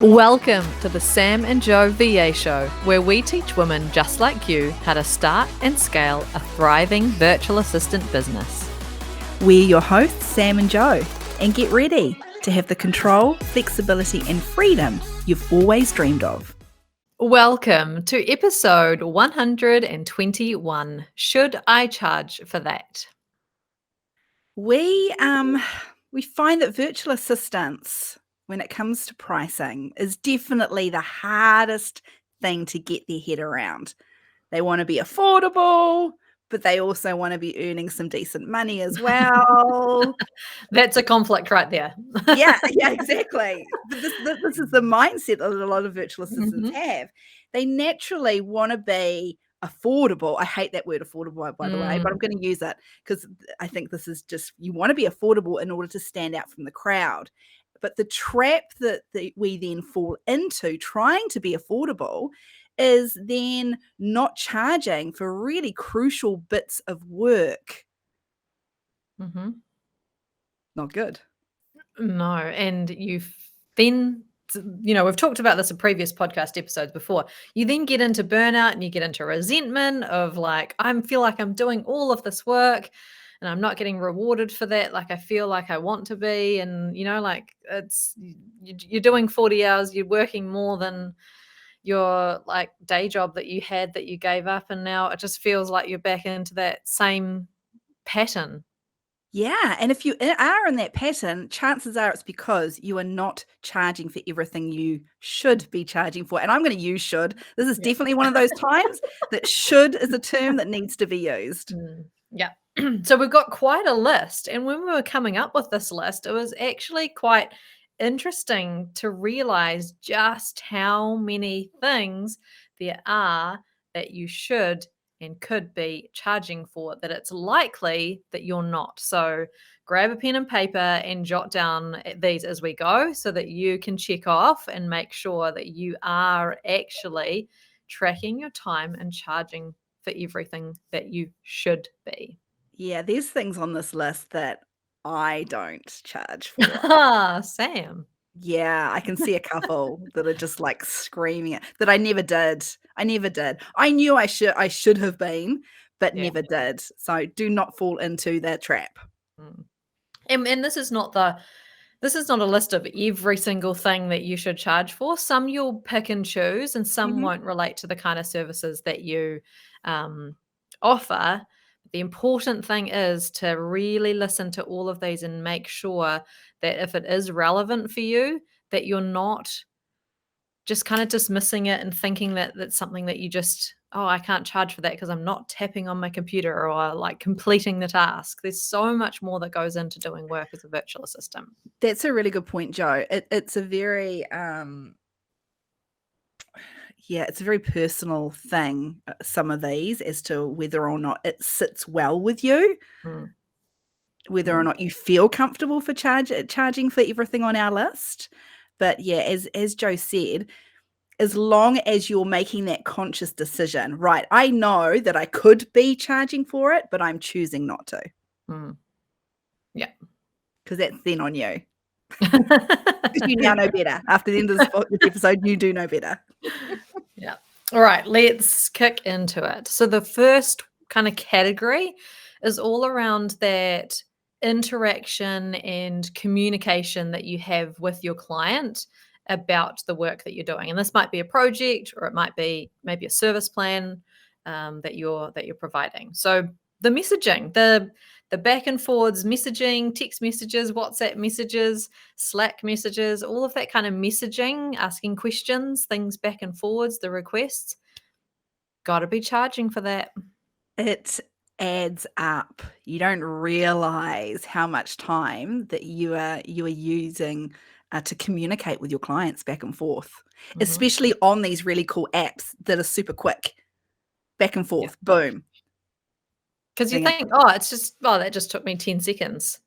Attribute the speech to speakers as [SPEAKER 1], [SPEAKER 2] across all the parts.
[SPEAKER 1] Welcome to the Sam and Joe VA Show, where we teach women just like you how to start and scale a thriving virtual assistant business.
[SPEAKER 2] We're your hosts, Sam and Joe, and get ready to have the control, flexibility, and freedom you've always dreamed of.
[SPEAKER 1] Welcome to episode 121. Should I charge for that?
[SPEAKER 2] We find that virtual assistants, when it comes to pricing, is definitely the hardest thing to get their head around. They want to be affordable, but they also want to be earning some decent money as well.
[SPEAKER 1] That's a conflict right there.
[SPEAKER 2] Yeah, exactly. But this is the mindset that a lot of virtual assistants have. They naturally want to be affordable. I hate that word affordable, by the way, but I'm going to use it because I think this is just, you want to be affordable in order to stand out from the crowd. But the trap that we then fall into trying to be affordable is then not charging for really crucial bits of work.
[SPEAKER 1] Mm-hmm.
[SPEAKER 2] Not good.
[SPEAKER 1] No, and you've then, we've talked about this in previous podcast episodes before. You then get into burnout and you get into resentment of like, I feel like I'm doing all of this work and I'm not getting rewarded for that. Like I feel like I want to be, and you're doing 40 hours, you're working more than your like day job that you had that you gave up, and now it just feels like you're back into that same pattern.
[SPEAKER 2] Yeah, and if you are in that pattern, chances are it's because you are not charging for everything you should be charging for. And I'm going to use should. This is definitely one of those times that should is a term that needs to be used.
[SPEAKER 1] Yeah. So we've got quite a list. And when we were coming up with this list, it was actually quite interesting to realize just how many things there are that you should and could be charging for, that it's likely that you're not. So grab a pen and paper and jot down these as we go so that you can check off and make sure that you are actually tracking your time and charging for everything that you should be.
[SPEAKER 2] Yeah, there's things on this list that I don't charge for.
[SPEAKER 1] Ah, Sam.
[SPEAKER 2] Yeah, I can see a couple that are just like screaming it that I never did. I knew I should have been, but never did. So do not fall into that trap.
[SPEAKER 1] And this is not a list of every single thing that you should charge for. Some you'll pick and choose, and some won't relate to the kind of services that you offer. The important thing is to really listen to all of these and make sure that if it is relevant for you, that you're not just kind of dismissing it and thinking that that's something that you just, I can't charge for that because I'm not tapping on my computer or like completing the task. There's so much more that goes into doing work as a virtual assistant.
[SPEAKER 2] That's a really good point, Joe. It's a very it's a very personal thing, some of these, as to whether or not it sits well with you, whether or not you feel comfortable for charging for everything on our list. But yeah, as Joe said, as long as you're making that conscious decision, right, I know that I could be charging for it, but I'm choosing not to.
[SPEAKER 1] Yeah.
[SPEAKER 2] Because that's then on you. Because you now know better. After the end of this episode, you do know better.
[SPEAKER 1] Yeah. All right, let's kick into it. So the first kind of category is all around that interaction and communication that you have with your client about the work that you're doing. And this might be a project, or it might be maybe a service plan that you're providing. So the messaging, the back and forwards messaging, text messages, WhatsApp messages, Slack messages, all of that kind of messaging, asking questions, things back and forwards, the requests, got to be charging for that.
[SPEAKER 2] It adds up. You don't realize how much time that you are using to communicate with your clients back and forth, especially on these really cool apps that are super quick, back and forth, boom.
[SPEAKER 1] Because you think, that just took me 10 seconds.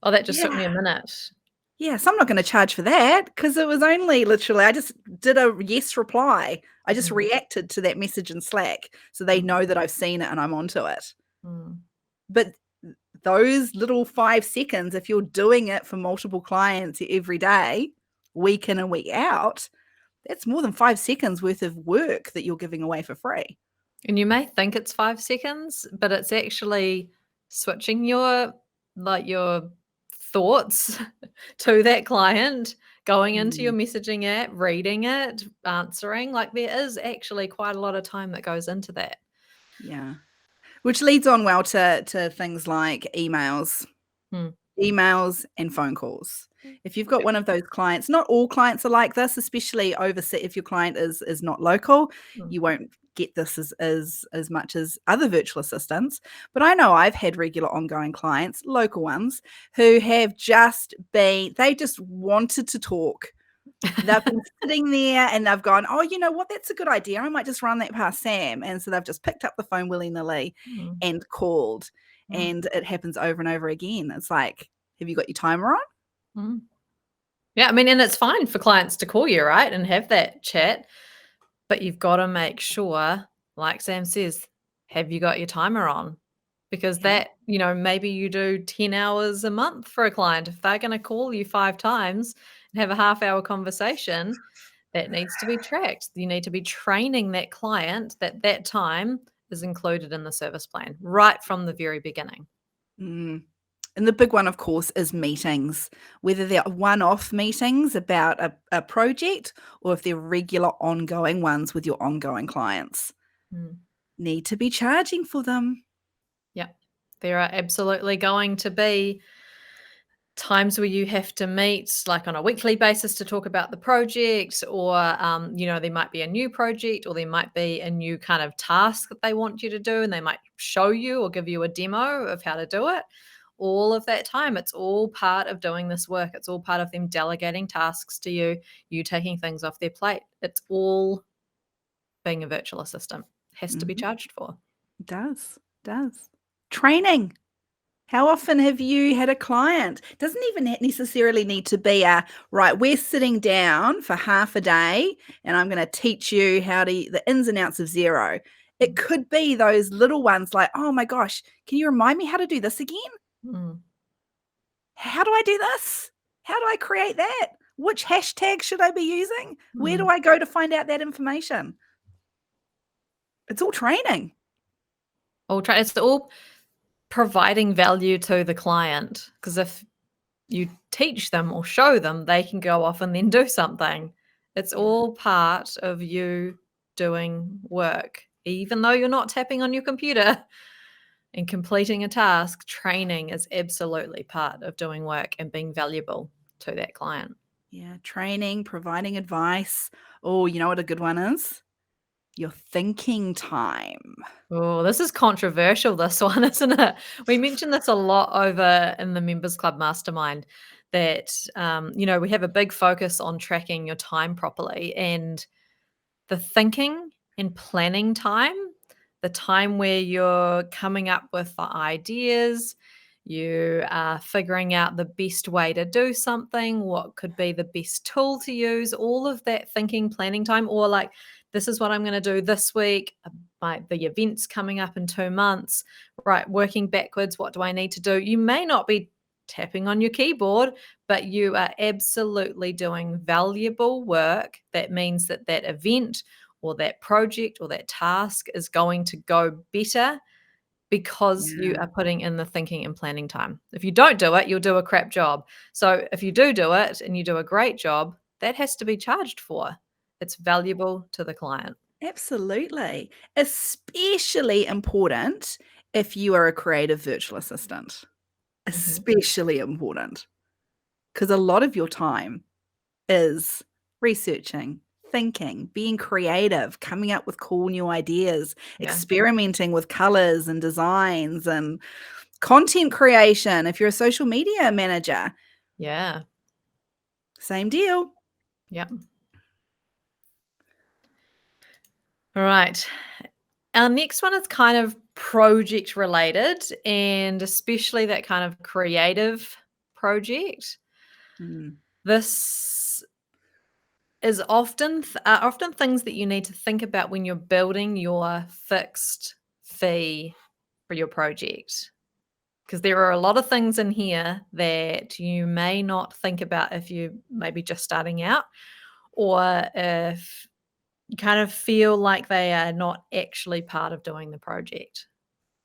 [SPEAKER 1] Oh, that just took me a minute.
[SPEAKER 2] Yeah, so I'm not going to charge for that because it was only literally, I just did a yes reply. I just reacted to that message in Slack so they know that I've seen it and I'm onto it. But those little 5 seconds, if you're doing it for multiple clients every day, week in and week out, That's more than 5 seconds worth of work that you're giving away for free.
[SPEAKER 1] And you may think it's 5 seconds, but it's actually switching your thoughts to that client, going into your messaging app, reading it, answering. Like, there is actually quite a lot of time that goes into that.
[SPEAKER 2] Yeah. Which leads on well to things like emails. Emails and phone calls. If you've got one of those clients, not all clients are like this, especially overseas. If your client is not local, you won't get this as much as other virtual assistants. But I know I've had regular ongoing clients, local ones, who have they just wanted to talk. They've been sitting there and they've gone, oh, you know what? That's a good idea. I might just run that past Sam. And so they've just picked up the phone willy-nilly and called. And it happens over and over again. It's like, have you got your timer on?
[SPEAKER 1] Yeah, I mean, and it's fine for clients to call you, right, and have that chat. But you've got to make sure, like Sam says, have you got your timer on? Because that, maybe you do 10 hours a month for a client. If they're going to call you 5 times and have a half-hour conversation, that needs to be tracked. You need to be training that client that time is included in the service plan right from the very beginning.
[SPEAKER 2] And the big one, of course, is meetings, whether they're one-off meetings about a project or if they're regular ongoing ones with your ongoing clients. Need to be charging for them.
[SPEAKER 1] Yeah, there are absolutely going to be times where you have to meet like on a weekly basis to talk about the project, or there might be a new project, or there might be a new kind of task that they want you to do, and they might show you or give you a demo of how to do it. All of that time, it's all part of doing this work. It's all part of them delegating tasks to you taking things off their plate. It's all being a virtual assistant. It has to be charged for.
[SPEAKER 2] It does. Training. How often have you had a client? Doesn't even necessarily need to be right, we're sitting down for half a day and I'm going to teach you the ins and outs of Xero. It could be those little ones like, oh my gosh, can you remind me how to do this again? How do I do this? How do I create that? Which hashtag should I be using? Where do I go to find out that information? It's all training.
[SPEAKER 1] It's all providing value to the client, because if you teach them or show them, they can go off and then do something. It's all part of you doing work. Even though you're not tapping on your computer and completing a task, training is absolutely part of doing work and being valuable to that client.
[SPEAKER 2] Yeah, training, providing advice. Oh, you know what a good one is? Your thinking time.
[SPEAKER 1] Oh, this is controversial, this one, isn't it? We mentioned this a lot over in the Members Club Mastermind, that, we have a big focus on tracking your time properly, and the thinking and planning time, the time where you're coming up with the ideas, you are figuring out the best way to do something, what could be the best tool to use, all of that thinking, planning time, or like, this is what I'm going to do this week, the event's coming up in 2 months, right, working backwards, what do I need to do? You may not be tapping on your keyboard, but you are absolutely doing valuable work. That means that event or that project or that task is going to go better because you are putting in the thinking and planning time. If you don't do it, you'll do a crap job. So if you do it and you do a great job, that has to be charged for. It's valuable to the client.
[SPEAKER 2] Absolutely. Especially important if you are a creative virtual assistant. Especially important. Because a lot of your time is researching, thinking, being creative, coming up with cool new ideas, experimenting with colors and designs, and content creation if you're a social media manager.
[SPEAKER 1] Yeah.
[SPEAKER 2] Same deal.
[SPEAKER 1] Yep. All right. Our next one is kind of project related, and especially that kind of creative project. This is often things that you need to think about when you're building your fixed fee for your project, because there are a lot of things in here that you may not think about if you maybe just starting out, or if you kind of feel like they are not actually part of doing the project.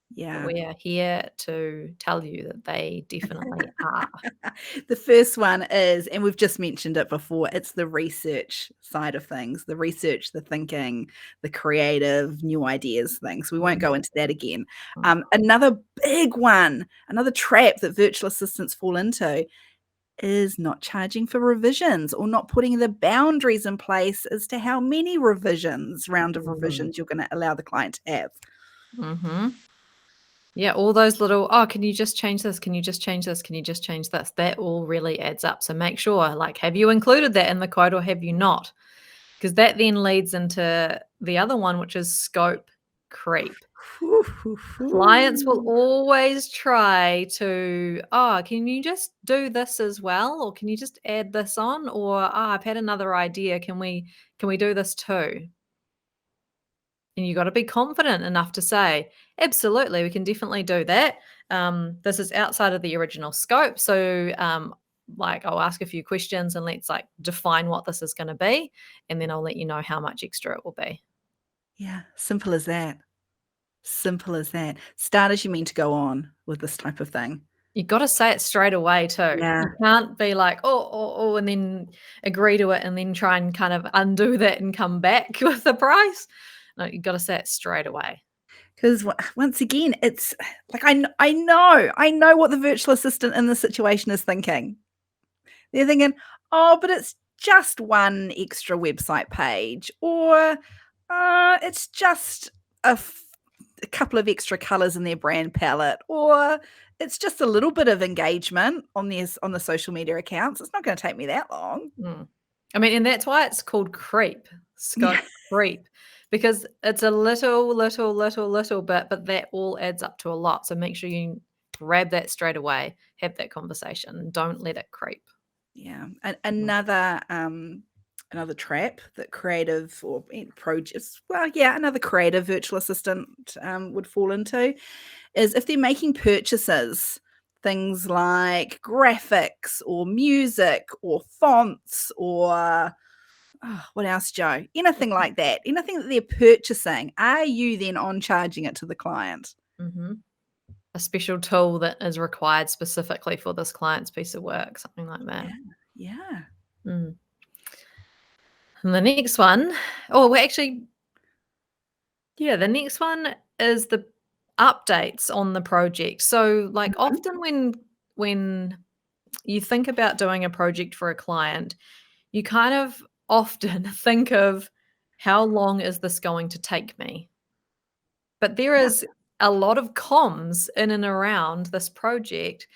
[SPEAKER 1] But
[SPEAKER 2] Yeah.
[SPEAKER 1] we are here to tell you that they definitely are.
[SPEAKER 2] The first one is, and we've just mentioned it before, it's the research side of things, the research, the thinking, the creative, new ideas things. We won't go into that again. Another big one, another trap that virtual assistants fall into is not charging for revisions or not putting the boundaries in place as to how many round of revisions you're going to allow the client to have.
[SPEAKER 1] Mm-hmm. Yeah, all those little, oh, can you just change this? Can you just change this? Can you just change this? That all really adds up. So make sure, like, have you included that in the quote or have you not? Because that then leads into the other one, which is scope creep. Clients will always try to, oh, can you just do this as well? Or can you just add this on? Or, I've had another idea. Can we do this too? And you got to be confident enough to say, absolutely, we can definitely do that. This is outside of the original scope. So, like, I'll ask a few questions and let's like define what this is going to be. And then I'll let you know how much extra it will be.
[SPEAKER 2] Yeah, simple as that. Simple as that. Starters, you mean to go on with this type of thing?
[SPEAKER 1] You've got to say it straight away too.
[SPEAKER 2] Yeah.
[SPEAKER 1] You can't be like, oh, and then agree to it and then try and kind of undo that and come back with the price. No, you've got to say it straight away.
[SPEAKER 2] Because once again, it's like I know what the virtual assistant in this situation is thinking. They're thinking, oh, but it's just one extra website page, or it's just a couple of extra colors in their brand palette, or it's just a little bit of engagement on the social media accounts. It's not going to take me that long.
[SPEAKER 1] I mean, and that's why it's called creep, scope creep, because it's a little bit, but that all adds up to a lot. So make sure you grab that straight away, have that conversation, don't let it creep.
[SPEAKER 2] Yeah, another trap that creative or projects, another creative virtual assistant would fall into is if they're making purchases, things like graphics or music or fonts or what else, Joe? Anything like that, anything that they're purchasing, are you then on charging it to the client?
[SPEAKER 1] A special tool that is required specifically for this client's piece of work, something like that.
[SPEAKER 2] Yeah.
[SPEAKER 1] And the next one, the next one is the updates on the project. So, like, often when you think about doing a project for a client, you kind of often think of how long is this going to take me? But there is a lot of comms in and around this project,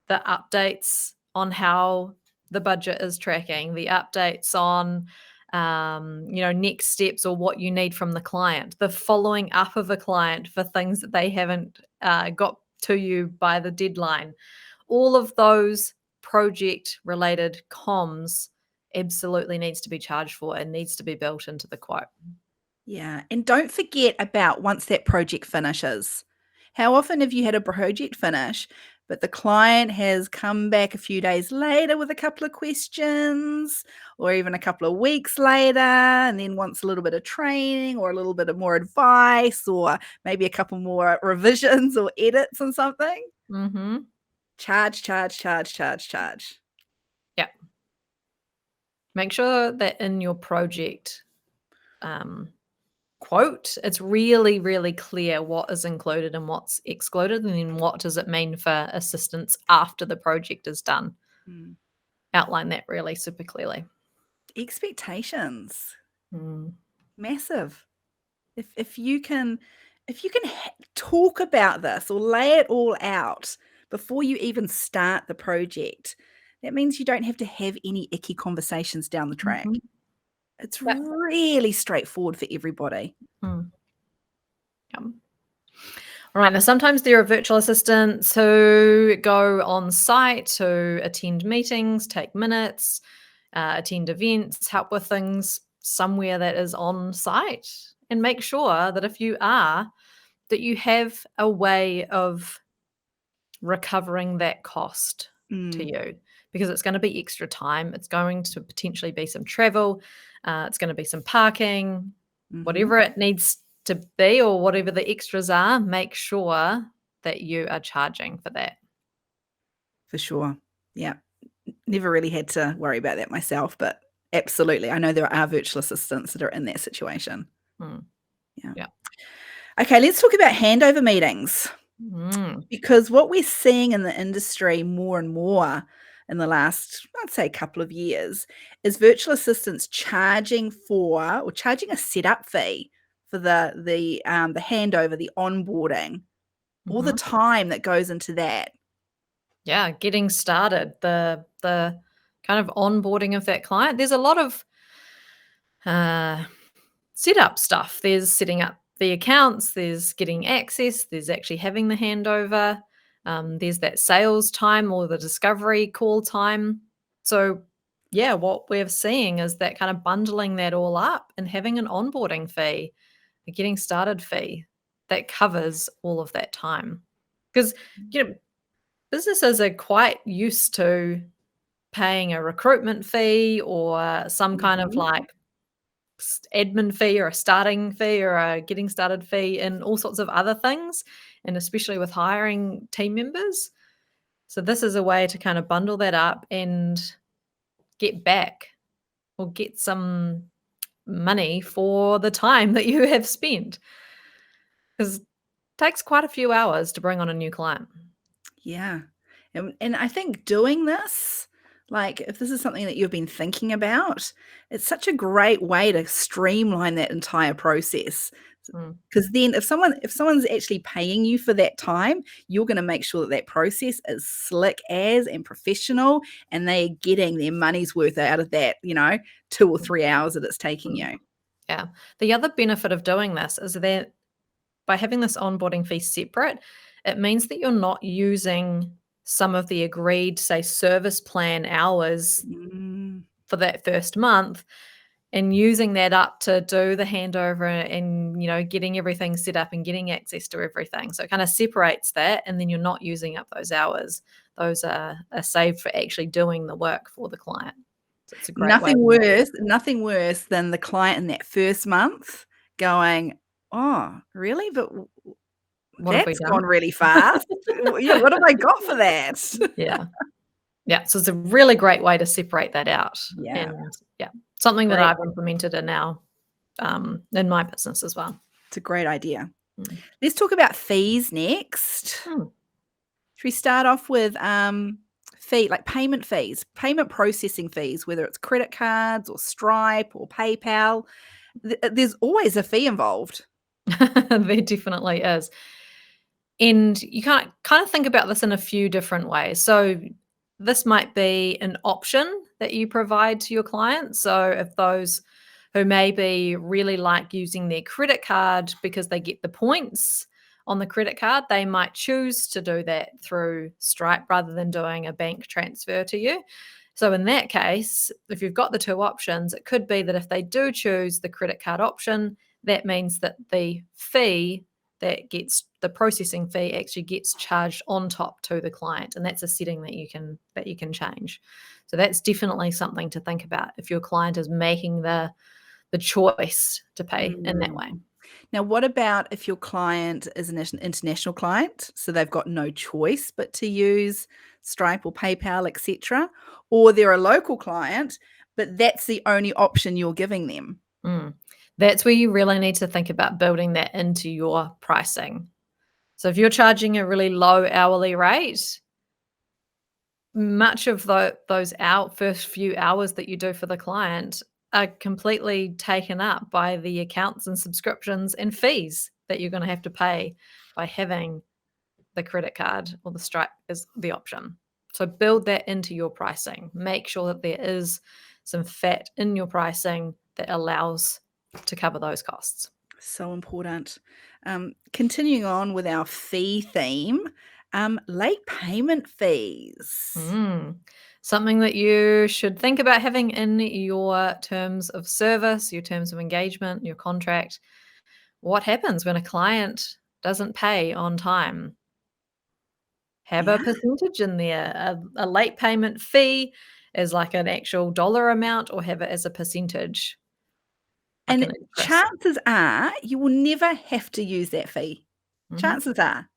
[SPEAKER 1] the updates on how the budget is tracking, the updates on next steps or what you need from the client, the following up of a client for things that they haven't got to you by the deadline. All of those project related comms absolutely needs to be charged for and needs to be built into the quote.
[SPEAKER 2] Yeah, and don't forget about once that project finishes. How often have you had a project finish, but the client has come back a few days later with a couple of questions, or even a couple of weeks later, and then wants a little bit of training or a little bit of more advice, or maybe a couple more revisions or edits on something? Charge.
[SPEAKER 1] Yeah. Make sure that in your project quote, it's really, really clear what is included and what's excluded, and then what does it mean for assistance after the project is done. Outline that really super clearly.
[SPEAKER 2] Expectations. Massive. If you can talk about this or lay it all out before you even start the project, that means you don't have to have any icky conversations down the track. It's really straightforward for everybody.
[SPEAKER 1] All right. Now, sometimes there are virtual assistants who go on site to attend meetings, take minutes, attend events, help with things somewhere that is on site, and make sure that if you are, that you have a way of recovering that cost to you. because it's going to be extra time. It's going to potentially be some travel. It's going to be some parking, whatever it needs to be, or whatever the extras are. Make sure that you are charging for that.
[SPEAKER 2] For sure. Yeah. Never really had to worry about that myself, but absolutely. I know there are virtual assistants that are in that situation. Yeah.
[SPEAKER 1] Yeah.
[SPEAKER 2] Okay, let's talk about handover meetings.
[SPEAKER 1] Mm.
[SPEAKER 2] Because what we're seeing in the industry more and more in the last, I'd say, couple of years is virtual assistants charging a setup fee for the handover, the onboarding, all the time that goes into that.
[SPEAKER 1] Yeah, getting started, the kind of onboarding of that client. There's a lot of setup stuff. There's setting up the accounts, there's getting access, there's actually having the handover, there's that sales time or the discovery call time. So, yeah, what we're seeing is that kind of bundling that all up and having an onboarding fee, a getting started fee that covers all of that time. Because, businesses are quite used to paying a recruitment fee or some kind of like admin fee or a starting fee or a getting started fee and all sorts of other things, and especially with hiring team members. So this is a way to kind of bundle that up and get back or get some money for the time that you have spent, because it takes quite a few hours to bring on a new client.
[SPEAKER 2] Yeah. And I think doing this, like if this is something that you've been thinking about, it's such a great way to streamline that entire process. Because then if someone's actually paying you for that time, you're going to make sure that that process is slick as and professional, and they're getting their money's worth out of that, 2 or 3 hours that it's taking you.
[SPEAKER 1] Yeah. The other benefit of doing this is that by having this onboarding fee separate, it means that you're not using some of the agreed, say, service plan hours for that first month and using that up to do the handover and, getting everything set up and getting access to everything. So it kind of separates that, and then you're not using up those hours. Those are saved for actually doing the work for the client. So it's a great way.
[SPEAKER 2] Nothing worse than the client in that first month going, "Oh, really? But
[SPEAKER 1] What have we
[SPEAKER 2] that's
[SPEAKER 1] done?
[SPEAKER 2] gone really fast. Yeah, what have I got for that?"
[SPEAKER 1] Yeah. Yeah, so it's a really great way to separate that out.
[SPEAKER 2] Yeah.
[SPEAKER 1] And something that
[SPEAKER 2] Great.
[SPEAKER 1] I've implemented in in my business as well.
[SPEAKER 2] It's a great idea.
[SPEAKER 1] Mm.
[SPEAKER 2] Let's talk about fees next. Should we start off with payment fees, payment processing fees, whether it's credit cards or Stripe or PayPal? There's always a fee involved.
[SPEAKER 1] There definitely is. And you can't kind of think about this in a few different ways. So this might be an option that you provide to your clients. So if those who maybe really like using their credit card because they get the points on the credit card, they might choose to do that through Stripe rather than doing a bank transfer to you. So in that case, if you've got the two options, it could be that if they do choose the credit card option, that means that the fee that gets the processing fee actually gets charged on top to the client, and that's a setting that you can change. So that's definitely something to think about if your client is making the choice to pay in that way.
[SPEAKER 2] Now, what about if your client is an international client, so they've got no choice but to use Stripe or PayPal, etc., or they're a local client, but that's the only option you're giving them?
[SPEAKER 1] That's where you really need to think about building that into your pricing. So if you're charging a really low hourly rate, much of those first few hours that you do for the client are completely taken up by the accounts and subscriptions and fees that you're going to have to pay by having the credit card or the Stripe is the option. So build that into your pricing. Make sure that there is some fat in your pricing that allows to cover those costs.
[SPEAKER 2] So important. Continuing on with our fee theme, late payment fees.
[SPEAKER 1] Something that you should think about having in your terms of service, your terms of engagement, your contract. What happens when a client doesn't pay on time? Have a
[SPEAKER 2] Yeah.
[SPEAKER 1] percentage in there, a late payment fee as like an actual dollar amount, or have it as a percentage, like
[SPEAKER 2] And
[SPEAKER 1] an interest.
[SPEAKER 2] chances are you will never have to use that fee.
[SPEAKER 1] Mhm,
[SPEAKER 2] Chances are.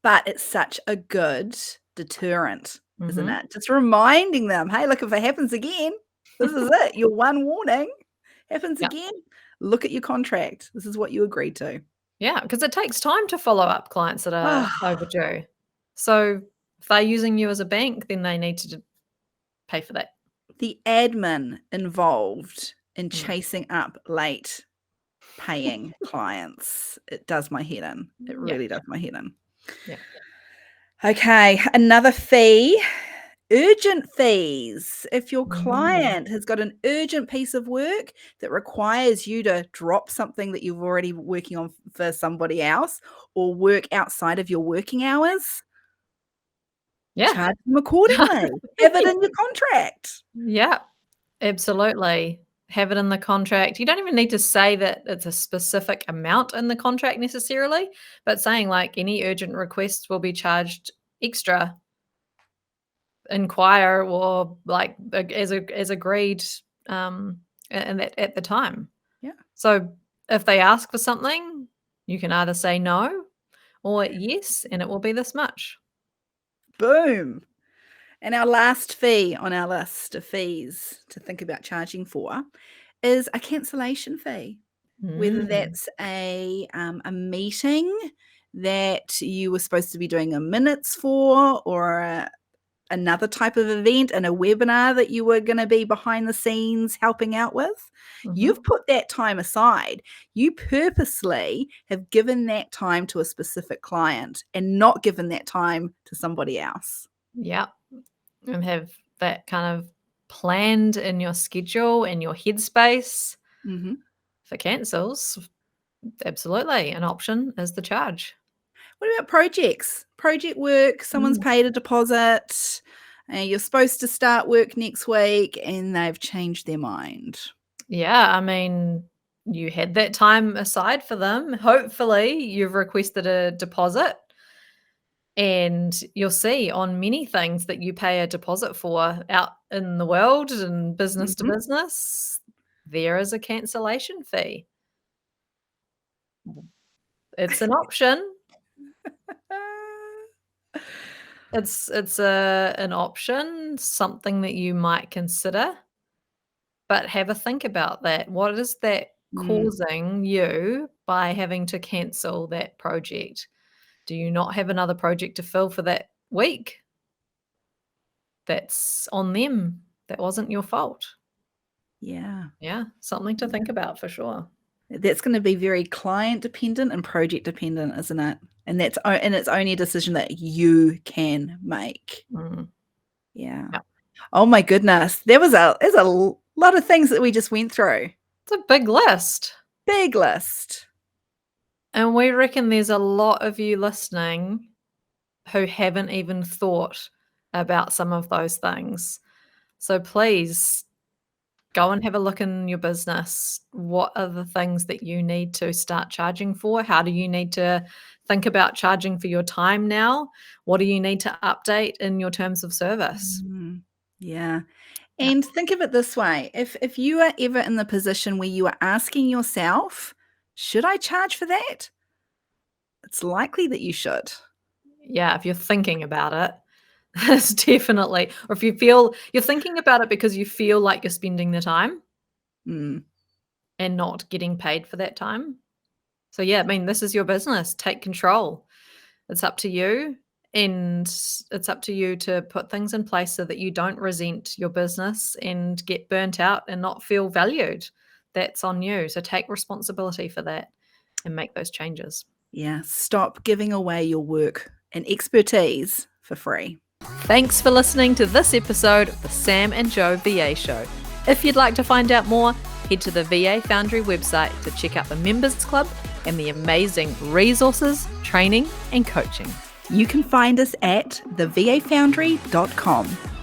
[SPEAKER 2] But it's such a good deterrent, isn't
[SPEAKER 1] mhm.
[SPEAKER 2] it? Just reminding them, "Hey, look, if it happens again, this is it. Your one warning. Happens
[SPEAKER 1] Yeah,
[SPEAKER 2] again, look at your contract. This is what you agreed to."
[SPEAKER 1] yeah, because it takes time to follow up clients that are
[SPEAKER 2] Oh,
[SPEAKER 1] overdue. So, if they're using you as a bank, then they need to pay for that.
[SPEAKER 2] the admin involved in
[SPEAKER 1] Mm.
[SPEAKER 2] chasing up late paying clients, it does my head in. It
[SPEAKER 1] Yeah,
[SPEAKER 2] really does my head in.
[SPEAKER 1] yeah.
[SPEAKER 2] Okay, another fee, urgent fees. If your
[SPEAKER 1] Mm.
[SPEAKER 2] client has got an urgent piece of work that requires you to drop something that you've already working on for somebody else or work outside of your working hours,
[SPEAKER 1] Yeah.
[SPEAKER 2] charge them accordingly. Have it in your contract.
[SPEAKER 1] Yeah, absolutely. Have it in the contract. You don't even need to say that it's a specific amount in the contract necessarily, but saying like any urgent requests will be charged extra, inquire, or like as agreed, and at the time.
[SPEAKER 2] Yeah.
[SPEAKER 1] So if they ask for something, you can either say no or yes, and it will be this much.
[SPEAKER 2] Boom. And our last fee on our list of fees to think about charging for is a cancellation fee. Whether
[SPEAKER 1] Mm.
[SPEAKER 2] that's a meeting that you were supposed to be doing a minutes for, or another type of event and a webinar that you were gonna be behind the scenes helping out with. You've
[SPEAKER 1] Mhm.
[SPEAKER 2] put that time aside. You purposely have given that time to a specific client and not given that time to somebody else.
[SPEAKER 1] Yeah, and have that kind of planned in your schedule, in your headspace
[SPEAKER 2] Mhm.
[SPEAKER 1] for cancels. Absolutely, an option is the charge.
[SPEAKER 2] What about projects? Project work, someone's
[SPEAKER 1] Mm.
[SPEAKER 2] paid a deposit, you're supposed to start work next week, and they've changed their mind.
[SPEAKER 1] Yeah, I mean, you had that time aside for them. Hopefully, you've requested a deposit, and you'll see on many things that you pay a deposit for out in the world and business to
[SPEAKER 2] Mhm.
[SPEAKER 1] business, there is a cancellation fee. It's an option. It's a an option, something that you might consider, but have a think about that. What is that
[SPEAKER 2] Mm,
[SPEAKER 1] causing you by having to cancel that project? Do you not have another project to fill for that week? That's on them. That wasn't your fault.
[SPEAKER 2] yeah,
[SPEAKER 1] Yeah, something to
[SPEAKER 2] yeah.
[SPEAKER 1] think about for sure.
[SPEAKER 2] That's gonna be very client dependent and project dependent, isn't it? And it's only a decision that you can make.
[SPEAKER 1] Mm,
[SPEAKER 2] Yeah.
[SPEAKER 1] yeah.
[SPEAKER 2] Oh my goodness. There's a lot of things that we just went through.
[SPEAKER 1] It's a big list,
[SPEAKER 2] Big list.
[SPEAKER 1] and we reckon there's a lot of you listening who haven't even thought about some of those things. So please go and have a look in your business. What are the things that you need to start charging for? How do you need to think about charging for your time now? What do you need to update in your terms of service?
[SPEAKER 2] Mm, yeah.
[SPEAKER 1] Yeah.
[SPEAKER 2] And think of it this way, if you are ever in the position where you are asking yourself, "Should I charge for that?" It's likely that you should.
[SPEAKER 1] Yeah, if you're thinking about it, it's definitely, or if you feel you're thinking about it because you feel like you're spending the time
[SPEAKER 2] Mm,
[SPEAKER 1] and not getting paid for that time. So yeah, I mean, this is your business. Take control. It's up to you, and it's up to you to put things in place so that you don't resent your business and get burnt out and not feel valued. That's on you. So take responsibility for that and make those changes.
[SPEAKER 2] yeah, stop giving away your work and expertise for free.
[SPEAKER 1] Thanks for listening to this episode of the Sam and Joe VA Show. If you'd like to find out more, head to the VA Foundry website to check out the Members Club and the amazing resources, training, and coaching.
[SPEAKER 2] You can find us at thevafoundry.com.